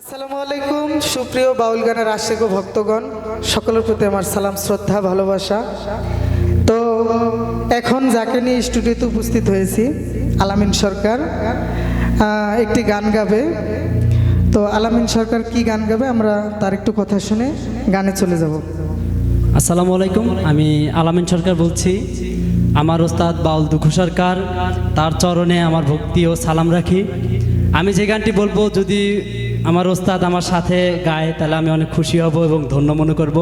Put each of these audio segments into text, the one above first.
আসসালামু আলাইকুম সুপ্রিয় বাউল গানের আশিক ও ভক্তগণ, সকলের প্রতি আমার সালাম, শ্রদ্ধা, ভালোবাসা। তো এখন যাকে নিয়ে স্টুডিওতে উপস্থিত হয়েছি, আলামিন সরকার একটি গান গাবে। তো আলামিন সরকার কি গান গাবে আমরা তার একটু কথা শুনে গানে চলে যাব। আসসালামু আলাইকুম, আমি আলামিন সরকার বলছি। আমার ওস্তাদ বাউল দুঃখু সরকার, তার চরণে আমার ভক্তি ও সালাম রাখি। আমি যে গানটি বলবো, যদি আমার ওস্তাদ আমার সাথে গায় তাহলে আমি অনেক খুশি হব এবং ধন্য মনে করব।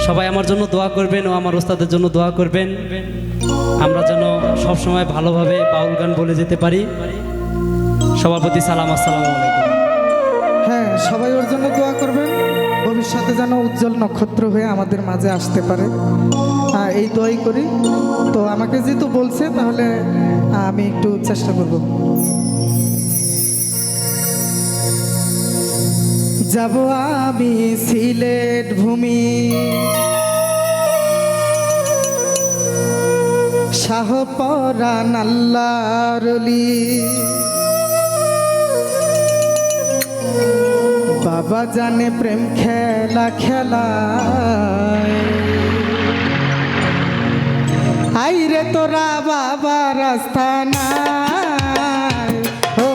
সবাই আমার জন্য দোয়া করবেন ও আমার ওস্তাদের জন্য দোয়া করবেন, আমরা যেন সবসময় ভালোভাবে বাউল গান বলে যেতে পারি। সবার প্রতি সালাম, আসসালামু আলাইকুম। হ্যাঁ, সবাই ওর জন্য দোয়া করবেন, ভবিষ্যতে যেন উজ্জ্বল নক্ষত্র হয়ে আমাদের মাঝে আসতে পারে, এই দোয়াই করি। তো আমাকে যেহেতু বলছে, তাহলে আমি একটু চেষ্টা করব। যাব আমি সিলেট ভূমি, শাহপরান আল্লাহর ওলি, বাবা জানে প্রেম খেলা খেলায়, আইরে তোরা বাবা রাস্তা নাই, ও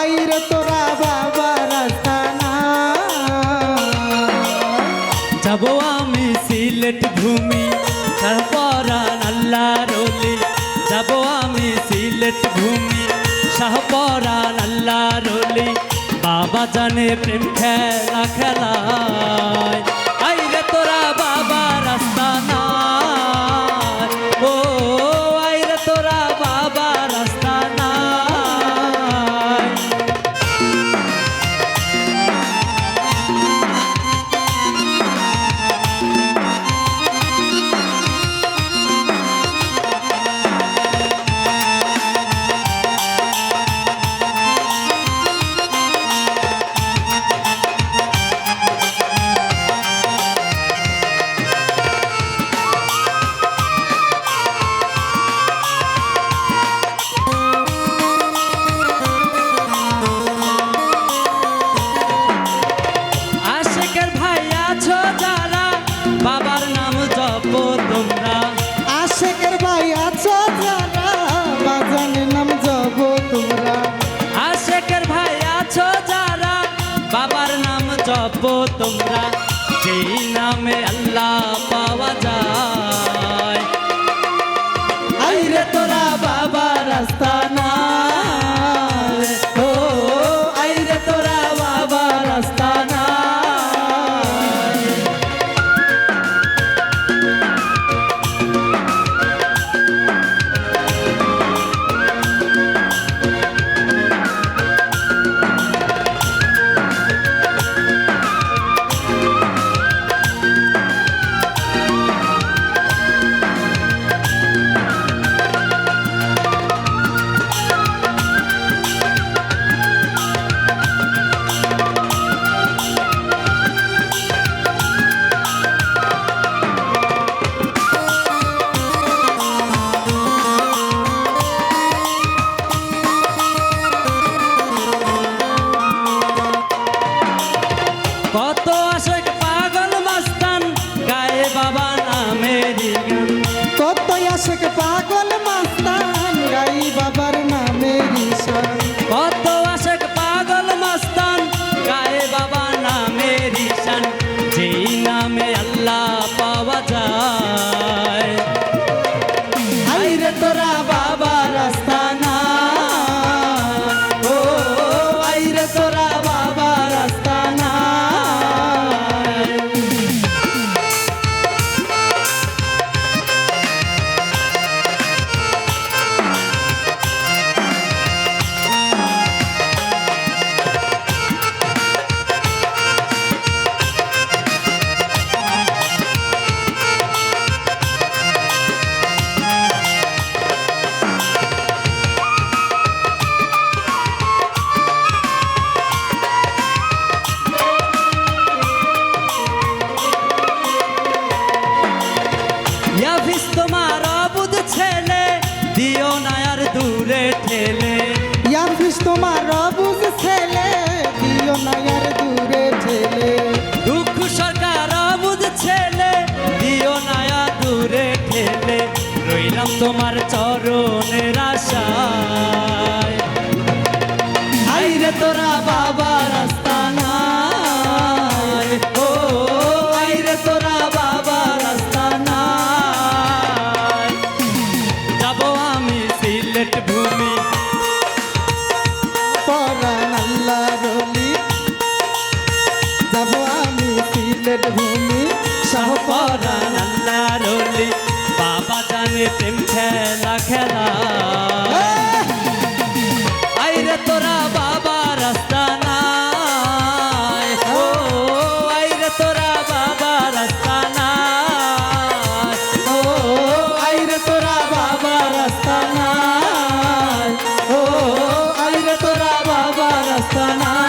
আইরে তোরা বাবা রাস্তা নাই। যাব আমি সিলেট ভূমি, শাহপরান আল্লাহর ওলি, যাব আমি সিলেট ভূমি, শাহপরান আল্লাহর ওলি, বাবা জানে প্রেম খেলা খেলায়, আইরে তোরা বাবা রাস্তা নাই, ও আইরে তোরা বাবা রাস্তা নাই। আশেকের ভাই আছো যারা, বাবার নাম জপো তোমরা, আশেকের ভাই আছো যারা, বাজানের নাম জপ তোমরা, আশেকের ভাই আছো যারা, বাবার নাম জপো তোমরা, যেই নামে আল্লাহ পাওয়া যায়, আইরে তোরা বাবা রাস্তা নাই, ও আইরে তোরা বাবা রাস্তা নাই। ছিলাম তোমার চরণের আশায়। আইরে তোরা বাবা রাস্তা নাই, ও আইরে তোরা বাবা রাস্তা নাই। যাবো আমি সিলেট ভূমি, পরাণ আল্লাহর অলি, যাবো আমি সিলেট ভূমি পরাণ আল্লাহর অলি। বাবা জানে প্রেম খেলা খেলা, আইরে তোরা বাবা রাস্তা নাই, ও আইরে তোরা বাবা রাস্তা নাই, ও আইরে তোরা বাবা রাস্তা নাই, ও আইরে তোরা বাবা রাস্তা নাই।